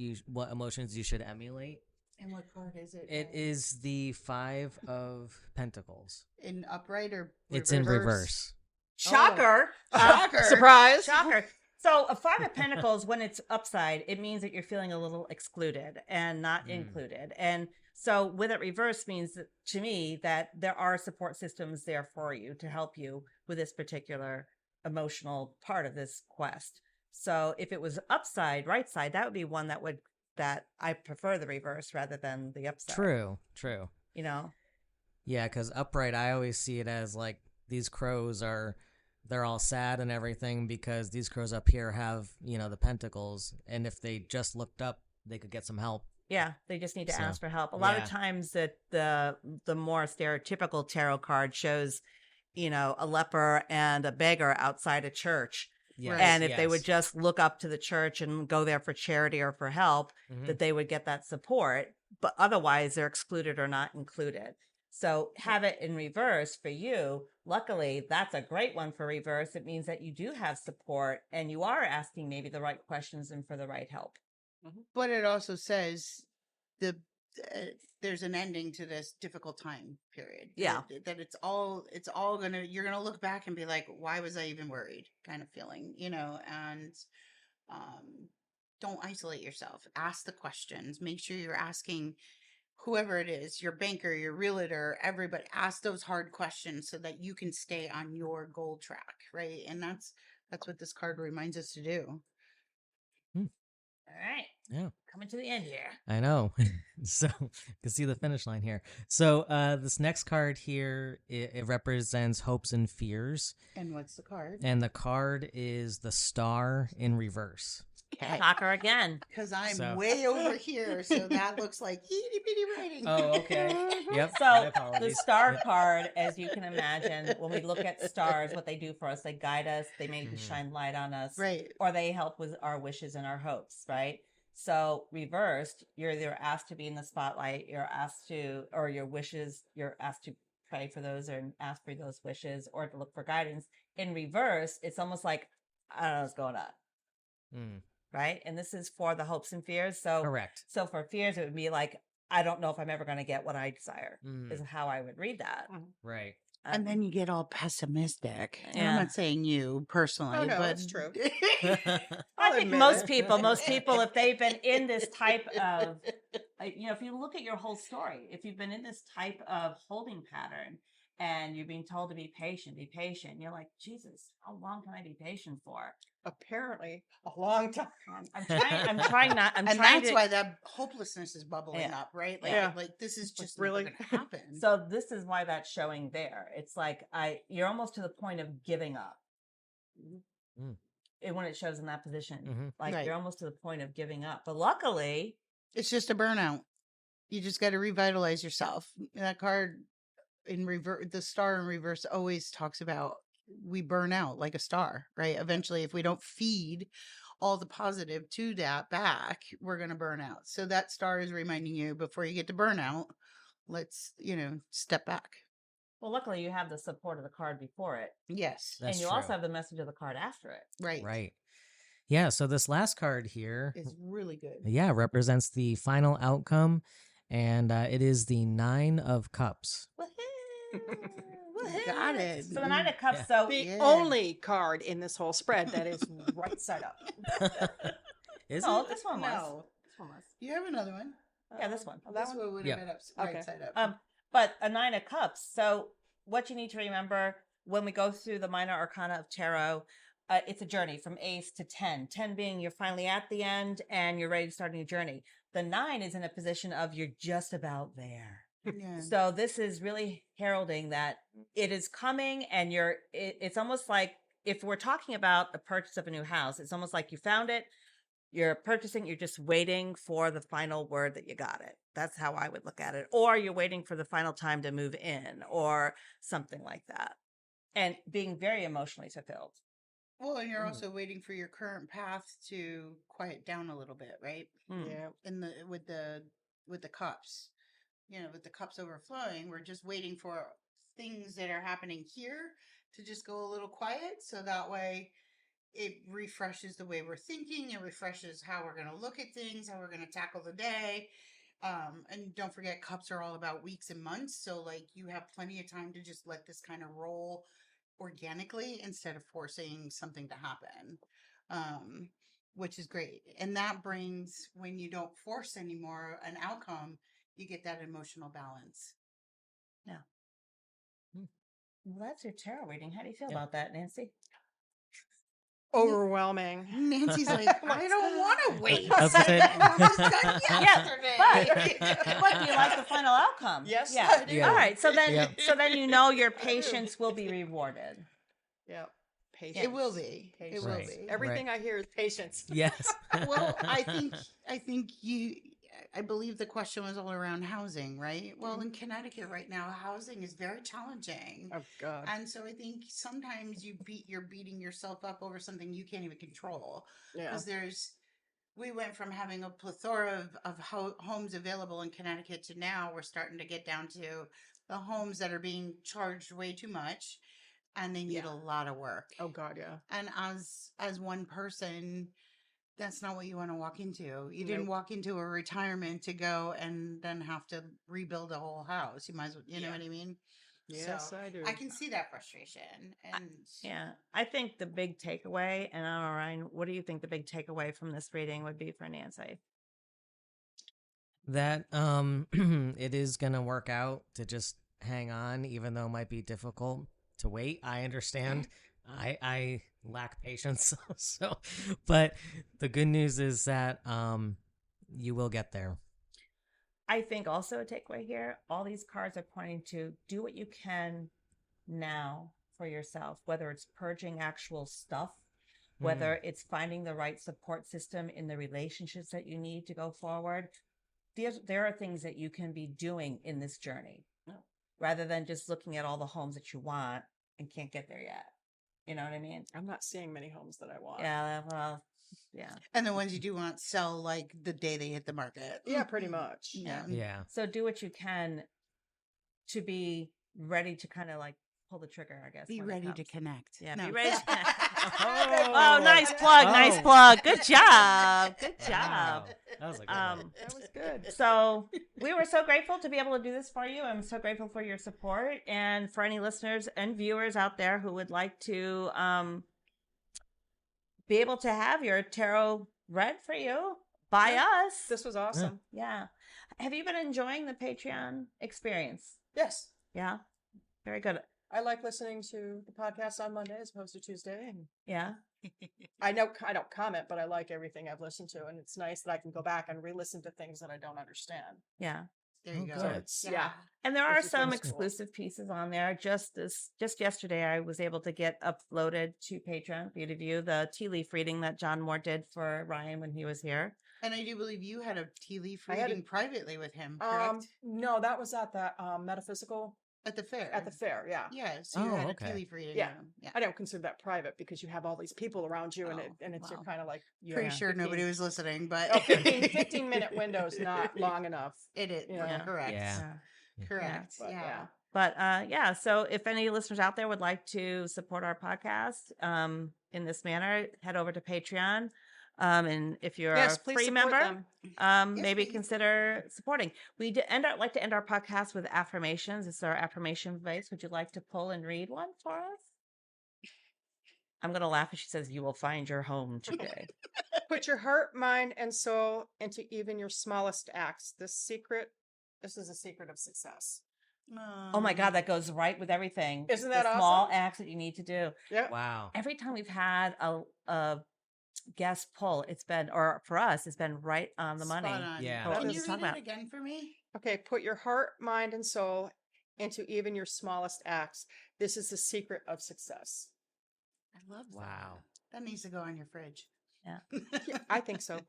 Speaker 4: emotions you should emulate.
Speaker 3: And what card is it?
Speaker 4: It is the Five of Pentacles.
Speaker 3: in upright or
Speaker 4: It's in reverse.
Speaker 2: Shocker.
Speaker 3: Shocker.
Speaker 5: Surprise.
Speaker 2: Shocker. So a Five of Pentacles, when it's upside, it means that you're feeling a little excluded and not included. And so with it reversed means that, to me, that there are support systems there for you to help you with this particular emotional part of this quest. So if it was upside, right side, that would be one that I prefer the reverse rather than the upside.
Speaker 4: True.
Speaker 2: You know?
Speaker 4: Yeah, because upright, I always see it as like these crows they're all sad and everything because these crows up here have, the pentacles. And if they just looked up, they could get some help.
Speaker 2: Yeah, they just need to
Speaker 4: So,
Speaker 2: ask for help. A lot
Speaker 4: yeah.
Speaker 2: of times that the more stereotypical tarot card shows, a leper and a beggar outside a church.
Speaker 4: Yes,
Speaker 2: And if they
Speaker 4: yes.
Speaker 2: would just look up to the church and go there for charity or for help,
Speaker 4: Mhm.
Speaker 2: that they would get that support. But otherwise, they're excluded or not included. So have it in reverse for you. Luckily, that's a great one for reverse. It means that you do have support and you are asking maybe the right questions and for the right help.
Speaker 3: But it also says there's an ending to this difficult time period.
Speaker 2: Yeah.
Speaker 3: That you're gonna look back and be like, why was I even worried? Kind of feeling, and don't isolate yourself. Ask the questions. Make sure you're asking whoever it is, your banker, your realtor, everybody. Ask those hard questions so that you can stay on your goal track, right? And that's what this card reminds us to do.
Speaker 2: All right.
Speaker 4: Yeah.
Speaker 2: Coming to the end here.
Speaker 4: I know. So you can see the finish line here. So this next card here, it represents hopes and fears.
Speaker 3: And what's the card?
Speaker 4: And the card is the Star in reverse.
Speaker 3: Okay.
Speaker 2: Shocker again.
Speaker 3: Because I'm
Speaker 4: So-
Speaker 3: way over here, so that looks like itty bitty writing.
Speaker 4: Oh, okay. Yep. My
Speaker 2: So the
Speaker 4: apologies.
Speaker 2: star
Speaker 4: Yep.
Speaker 2: card, as you can imagine, when we look at stars, what they do for us, they guide us, they maybe
Speaker 4: Mhm.
Speaker 2: shine light on us,
Speaker 3: Right.
Speaker 2: or they help with our wishes and our hopes, right? So reversed, you're either asked to be in the spotlight, you're asked to, or your wishes, you're asked to pray for those or ask for those wishes or to look for guidance. In reverse, it's almost like, I don't know what's going on,
Speaker 4: Mm,
Speaker 2: right? And this is for the hopes and fears. So
Speaker 4: correct.
Speaker 2: so for fears, it would be like, I don't know if I'm ever going to get what I desire, is
Speaker 4: Mm,
Speaker 2: how I would read that.
Speaker 4: right.
Speaker 3: And then you get all pessimistic. And I'm
Speaker 2: Yeah.
Speaker 3: not saying you personally,
Speaker 5: Oh, no,
Speaker 3: but
Speaker 5: it's true.
Speaker 2: I
Speaker 5: I'll
Speaker 2: think
Speaker 5: admit
Speaker 2: most
Speaker 5: it.
Speaker 2: people, if they've been in this type of, if you look at your whole story, if you've been in this type of holding pattern and you're being told to be patient, you're like, Jesus, how long can I be patient for?
Speaker 5: Apparently, a long time.
Speaker 2: I'm trying not, I'm
Speaker 3: and
Speaker 2: trying
Speaker 3: that's
Speaker 2: to.
Speaker 3: why that hopelessness is bubbling
Speaker 2: Yeah.
Speaker 3: up, right? Like,
Speaker 5: Yeah.
Speaker 3: like this is just
Speaker 5: really-
Speaker 3: never gonna happen.
Speaker 2: So this is why that's showing there. It's like you're almost to the point of giving up.
Speaker 4: Mm.
Speaker 2: And when it shows in that position,
Speaker 4: Mhm.
Speaker 2: like
Speaker 3: Right.
Speaker 2: you're almost to the point of giving up. But luckily,
Speaker 3: It's just a burnout. You just got to revitalize yourself. That card in reverse, the star in reverse always talks about we burn out like a star, right? Eventually, if we don't feed all the positive to that back, we're going to burn out. So that star is reminding you before you get to burnout, let's, step back.
Speaker 2: well, luckily you have the support of the card before it,
Speaker 3: Yes.
Speaker 4: That's
Speaker 2: and you
Speaker 4: true.
Speaker 2: also have the message of the card after it.
Speaker 3: Right.
Speaker 4: Right. Yeah. So this last card here,
Speaker 3: Is really good.
Speaker 4: yeah, represents the final outcome, and it is the 9 of Cups.
Speaker 2: Woohoo!
Speaker 3: Got it.
Speaker 2: So the Nine of Cups.
Speaker 4: Yeah.
Speaker 2: So
Speaker 5: The
Speaker 3: Yeah.
Speaker 5: only card in this whole spread that is right side up.
Speaker 4: Is
Speaker 2: no,
Speaker 4: it?
Speaker 2: this one was.
Speaker 3: No.
Speaker 2: This one was.
Speaker 3: You have another one.
Speaker 2: Yeah, this one.
Speaker 5: Oh, that
Speaker 3: This
Speaker 5: one?
Speaker 3: one would
Speaker 4: Yep.
Speaker 3: have been
Speaker 5: Okay.
Speaker 3: right side up.
Speaker 2: But a Nine of Cups. So what you need to remember when we go through the minor arcana of tarot, it's a journey from ace to 10. 10 being you're finally at the end and you're ready to start a new journey. The 9 is in a position of you're just about there.
Speaker 3: Yeah.
Speaker 2: So this is really heralding that it is coming, and it's almost like if we're talking about the purchase of a new house, it's almost like you found it, you're purchasing, you're just waiting for the final word that you got it. That's how I would look at it. Or you're waiting for the final time to move in or something like that. And being very emotionally fulfilled.
Speaker 3: Well, and you're
Speaker 4: Mm.
Speaker 3: also waiting for your current path to quiet down a little bit, right?
Speaker 2: Mm.
Speaker 5: Yeah.
Speaker 3: With the cups, with the cups overflowing, we're just waiting for things that are happening here to just go a little quiet, so that way it refreshes the way we're thinking. It refreshes how we're going to look at things, how we're going to tackle the day. And don't forget, cups are all about weeks and months, so like you have plenty of time to just let this kind of roll organically instead of forcing something to happen, which is great. And that brings, when you don't force anymore an outcome, you get that emotional balance.
Speaker 2: Well, that's your tarot reading. How do you feel
Speaker 4: Yeah.
Speaker 2: about that, Nancy?
Speaker 5: Overwhelming.
Speaker 3: Nancy's like, I don't want to wait.
Speaker 4: I was gonna say-
Speaker 3: I was done yesterday.
Speaker 2: But do you like the final outcome?
Speaker 5: Yes,
Speaker 2: Yeah.
Speaker 5: I do.
Speaker 4: Yeah.
Speaker 2: All right. So then,
Speaker 4: Yeah.
Speaker 2: your patience will be rewarded.
Speaker 5: Yeah. Patience.
Speaker 3: It will be. It will
Speaker 4: Right.
Speaker 3: be.
Speaker 5: Everything I hear is patience.
Speaker 4: Yes.
Speaker 3: Well, I think I believe the question was all around housing, right? Well, in Connecticut right now, housing is very challenging.
Speaker 5: Oh God.
Speaker 3: And so I think sometimes you're beating yourself up over something you can't even control.
Speaker 5: Yeah.
Speaker 3: Because we went from having a plethora of homes available in Connecticut to now we're starting to get down to the homes that are being charged way too much and they need
Speaker 5: Yeah.
Speaker 3: a lot of work.
Speaker 5: Oh God. Yeah.
Speaker 3: And as one person, that's not what you want to walk into. You didn't
Speaker 5: Nope.
Speaker 3: walk into a retirement to go and then have to rebuild a whole house. You might as well, you know
Speaker 5: Yeah.
Speaker 3: what I mean?
Speaker 5: Yes,
Speaker 3: So,
Speaker 5: I do.
Speaker 3: I can see that frustration. And
Speaker 2: Yeah. I think the big takeaway, and I don't know, Ryan, what do you think the big takeaway from this reading would be for Nancy?
Speaker 4: That it is gonna work out to just hang on, even though it might be difficult to wait. I understand. I lack patience, so but the good news is that you will get there.
Speaker 2: I think also a takeaway here, all these cards are pointing to do what you can now for yourself, whether it's purging actual stuff, whether it's finding the right support system in the relationships that you need to go forward. there are things that you can be doing in this journey rather than just looking at all the homes that you want and can't get there yet. You know what I mean?
Speaker 5: I'm not seeing many homes that I want.
Speaker 2: Yeah. Well, yeah.
Speaker 3: And the ones you do want sell like the day they hit the market.
Speaker 5: Yeah, pretty much.
Speaker 3: Yeah.
Speaker 4: Yeah.
Speaker 2: So do what you can to be ready to kind of like pull the trigger, I guess.
Speaker 3: Be
Speaker 2: when it
Speaker 3: ready to
Speaker 2: comes.
Speaker 3: connect.
Speaker 2: Yeah,
Speaker 3: No.
Speaker 2: be ready.
Speaker 5: Oh,
Speaker 2: nice plug, nice
Speaker 4: Oh.
Speaker 2: plug. Good job, good job.
Speaker 4: Wow. That was a good one.
Speaker 5: That was good.
Speaker 2: So we were so grateful to be able to do this for you. I'm so grateful for your support, and for any listeners and viewers out there who would like to be able to have your tarot read for you by us.
Speaker 5: This was awesome.
Speaker 2: Yeah. Have you been enjoying the Patreon experience?
Speaker 5: Yes.
Speaker 2: Yeah. Very good.
Speaker 5: I like listening to the podcast on Monday as opposed to Tuesday. And
Speaker 2: Yeah.
Speaker 5: I know I don't comment, but I like everything I've listened to. And it's nice that I can go back and re-listen to things that I don't understand.
Speaker 2: Yeah.
Speaker 3: There you
Speaker 4: Oh,
Speaker 3: go.
Speaker 4: good.
Speaker 5: It's, yeah.
Speaker 2: And there are
Speaker 5: Which is
Speaker 2: some
Speaker 5: really cool.
Speaker 2: exclusive pieces on there. Just yesterday, I was able to get uploaded to Patreon for you to view the tea leaf reading that John Moore did for Ryan when he was here.
Speaker 3: And I do believe you had a tea leaf
Speaker 5: I had a-
Speaker 3: reading privately with him, correct?
Speaker 5: No, that was at that metaphysical
Speaker 3: At the fair.
Speaker 5: at the fair. Yeah.
Speaker 3: Yeah, so you
Speaker 4: Oh,
Speaker 3: had a
Speaker 4: okay.
Speaker 3: tea leaf reading.
Speaker 5: Yeah.
Speaker 3: with him. Yeah.
Speaker 5: I don't consider that private because you have all these people around you, and
Speaker 3: Oh,
Speaker 5: it's
Speaker 3: wow.
Speaker 5: kind of like you
Speaker 3: Pretty
Speaker 5: have
Speaker 3: sure
Speaker 5: 15
Speaker 3: nobody was listening, but
Speaker 5: 15-minute windows, not long enough.
Speaker 3: It is.
Speaker 5: you know.
Speaker 3: Yeah, correct.
Speaker 4: Yeah.
Speaker 3: Correct.
Speaker 5: But,
Speaker 3: yeah.
Speaker 2: But yeah, so if any listeners out there would like to support our podcast in this manner, head over to Patreon. And if you're
Speaker 5: Yes,
Speaker 2: a
Speaker 5: please
Speaker 2: free
Speaker 5: support
Speaker 2: member,
Speaker 5: them.
Speaker 2: maybe
Speaker 3: please.
Speaker 2: consider supporting. We like to end our podcast with affirmations. It's our affirmation vase. Would you like to pull and read one for us? I'm going to laugh as she says, "You will find your home today."
Speaker 5: Put your heart, mind, and soul into even your smallest acts. This is a secret of success.
Speaker 2: Oh my God, that goes right with everything.
Speaker 5: Isn't
Speaker 2: The
Speaker 5: that
Speaker 2: small
Speaker 5: awesome?
Speaker 2: acts that you need to do.
Speaker 5: Yeah.
Speaker 4: Wow.
Speaker 2: Every time we've had a guest pull, it's been, or for us, it's been right on the money.
Speaker 3: Spot on.
Speaker 4: Yeah.
Speaker 2: What
Speaker 3: Can
Speaker 2: was
Speaker 3: you
Speaker 2: it
Speaker 3: read
Speaker 2: talking about?
Speaker 3: it again for me?
Speaker 5: Okay. Put your heart, mind, and soul into even your smallest acts. This is the secret of success.
Speaker 3: I love that.
Speaker 4: Wow.
Speaker 3: That needs to go on your fridge.
Speaker 2: Yeah.
Speaker 5: Yeah, I think so.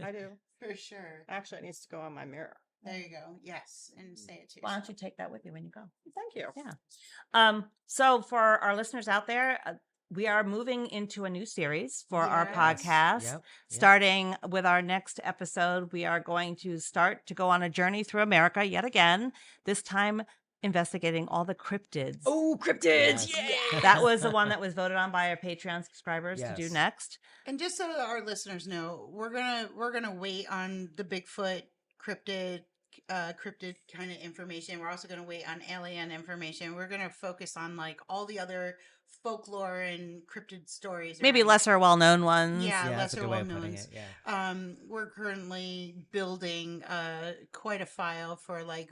Speaker 5: I do.
Speaker 3: For sure.
Speaker 5: Actually, it needs to go on my mirror.
Speaker 3: There you go. Yes. And say it to
Speaker 2: Why don't
Speaker 3: yourself.
Speaker 2: you take that with you when you go?
Speaker 5: Thank you.
Speaker 2: Yeah. So for our listeners out there, we are moving into a new series for our
Speaker 3: Yes.
Speaker 2: podcast.
Speaker 4: Yep.
Speaker 2: Starting with our next episode, we are going to start to go on a journey through America yet again, this time investigating all the cryptids.
Speaker 5: Oh, cryptids!
Speaker 4: Yes.
Speaker 5: Yay!
Speaker 2: That was the one that was voted on by our Patreon subscribers to do
Speaker 4: Yes.
Speaker 2: next.
Speaker 3: And just so that our listeners know, we're gonna wait on the Bigfoot cryptid kind of information. We're also gonna wait on alien information. We're gonna focus on like all the other folklore and cryptid stories.
Speaker 2: Maybe
Speaker 3: around-
Speaker 2: lesser well-known ones.
Speaker 3: Yeah,
Speaker 4: Yeah, that's a
Speaker 3: lesser
Speaker 4: good way of
Speaker 3: well-known
Speaker 4: putting
Speaker 3: ones.
Speaker 4: it. Yeah.
Speaker 3: We're currently building quite a file for like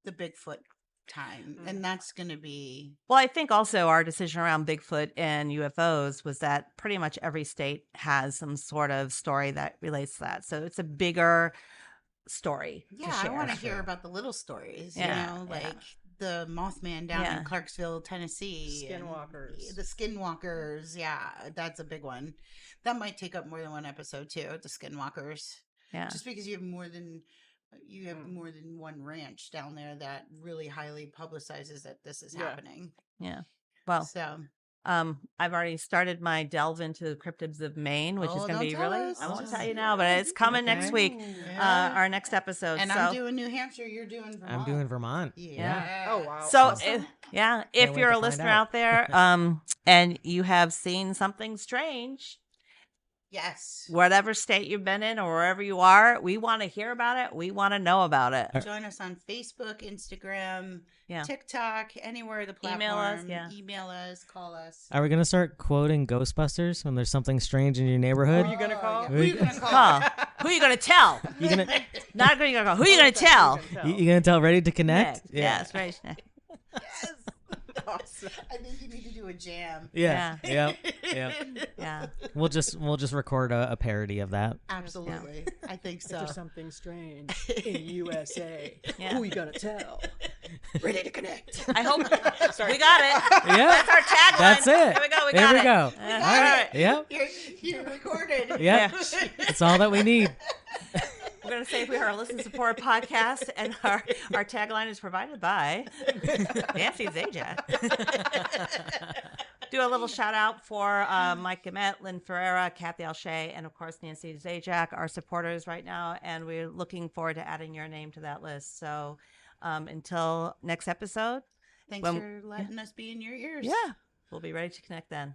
Speaker 3: the Bigfoot time, and that's gonna be
Speaker 2: Well, I think also our decision around Bigfoot and UFOs was that pretty much every state has some sort of story that relates to that. So it's a bigger story.
Speaker 3: yeah.
Speaker 2: to
Speaker 3: I
Speaker 2: share.
Speaker 3: want to hear about the little stories.
Speaker 2: Yeah,
Speaker 3: You know,
Speaker 2: yeah.
Speaker 3: like the Mothman down
Speaker 2: Yeah.
Speaker 3: in Clarksville, Tennessee. and
Speaker 5: Skinwalkers.
Speaker 3: The Skinwalkers. Yeah, that's a big one. That might take up more than one episode too. The Skinwalkers.
Speaker 2: Yeah.
Speaker 3: Just because you have more than one ranch down there that really highly publicizes that this is
Speaker 5: Yeah.
Speaker 3: happening.
Speaker 2: Yeah. Well,
Speaker 3: So
Speaker 2: I've already started my delve into cryptids of Maine, which is
Speaker 3: Oh,
Speaker 2: going to be
Speaker 3: don't tell
Speaker 2: really,
Speaker 3: us.
Speaker 2: I won't
Speaker 3: Oh,
Speaker 2: tell you now, but it's coming next
Speaker 4: Okay.
Speaker 2: week,
Speaker 3: Yeah.
Speaker 2: our next episode.
Speaker 3: and
Speaker 2: so,
Speaker 3: I'm doing New Hampshire. You're doing Vermont.
Speaker 4: I'm doing Vermont.
Speaker 3: Yeah.
Speaker 5: Oh, wow.
Speaker 2: so
Speaker 3: Awesome.
Speaker 2: yeah,
Speaker 4: Can't
Speaker 2: if
Speaker 4: wait
Speaker 2: you're
Speaker 4: to
Speaker 2: a
Speaker 4: find
Speaker 2: listener
Speaker 4: out.
Speaker 2: out there, and you have seen something strange,
Speaker 3: Yes.
Speaker 2: whatever state you've been in or wherever you are, we want to hear about it. We want to know about it.
Speaker 3: Join us on Facebook, Instagram,
Speaker 2: Yeah.
Speaker 3: TikTok, anywhere the platform.
Speaker 2: Email us, yeah.
Speaker 3: Email us, call us.
Speaker 4: Are we gonna start quoting Ghostbusters when there's something strange in your neighborhood?
Speaker 5: Who you gonna call?
Speaker 3: Yeah.
Speaker 4: Who
Speaker 3: Who
Speaker 4: you
Speaker 3: you gonna call?
Speaker 2: Call. Who are you going to tell?
Speaker 4: You gonna
Speaker 2: Not who you going to call. Who are you going to tell?
Speaker 4: you gonna tell Ready to Connect?
Speaker 2: Nick. Yes, right.
Speaker 3: Yes. Awesome. I think you need to do a jam.
Speaker 4: Yeah. Yep. Yep.
Speaker 2: Yeah.
Speaker 4: We'll just record a parody of that.
Speaker 3: Absolutely. I think
Speaker 5: If
Speaker 3: so.
Speaker 5: there's something strange in USA,
Speaker 2: Yeah.
Speaker 5: who you gonna tell? Ready to connect.
Speaker 2: I hope
Speaker 5: Sorry.
Speaker 2: we got it.
Speaker 4: Yeah.
Speaker 2: That's our tagline.
Speaker 4: That's it.
Speaker 2: There we go. We
Speaker 4: There
Speaker 2: got
Speaker 4: we
Speaker 2: it.
Speaker 4: go.
Speaker 2: All
Speaker 3: got
Speaker 2: right.
Speaker 4: Yep.
Speaker 3: You're recorded.
Speaker 4: Yep. That's all that we need.
Speaker 2: We're going to say we are a listen support podcast, and our tagline is provided by Nancy Zajac. Do a little shout out for Mike Gamet, Lynn Ferreira, Kathy Alshea, and of course Nancy Zajac, our supporters right now, and we're looking forward to adding your name to that list. So until next episode,
Speaker 3: Thanks for letting us be in your ears.
Speaker 2: yeah, we'll be ready to connect then.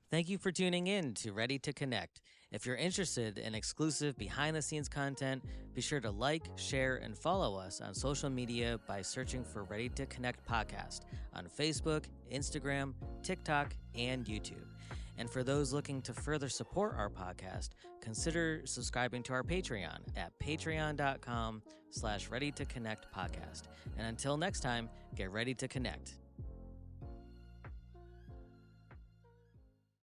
Speaker 4: Thank you for tuning in to Ready to Connect. If you're interested in exclusive behind-the-scenes content, be sure to like, share, and follow us on social media by searching for Ready to Connect Podcast on Facebook, Instagram, TikTok, and YouTube. And for those looking to further support our podcast, consider subscribing to our Patreon at patreon.com/readytoconnectpodcast. And until next time, get ready to connect.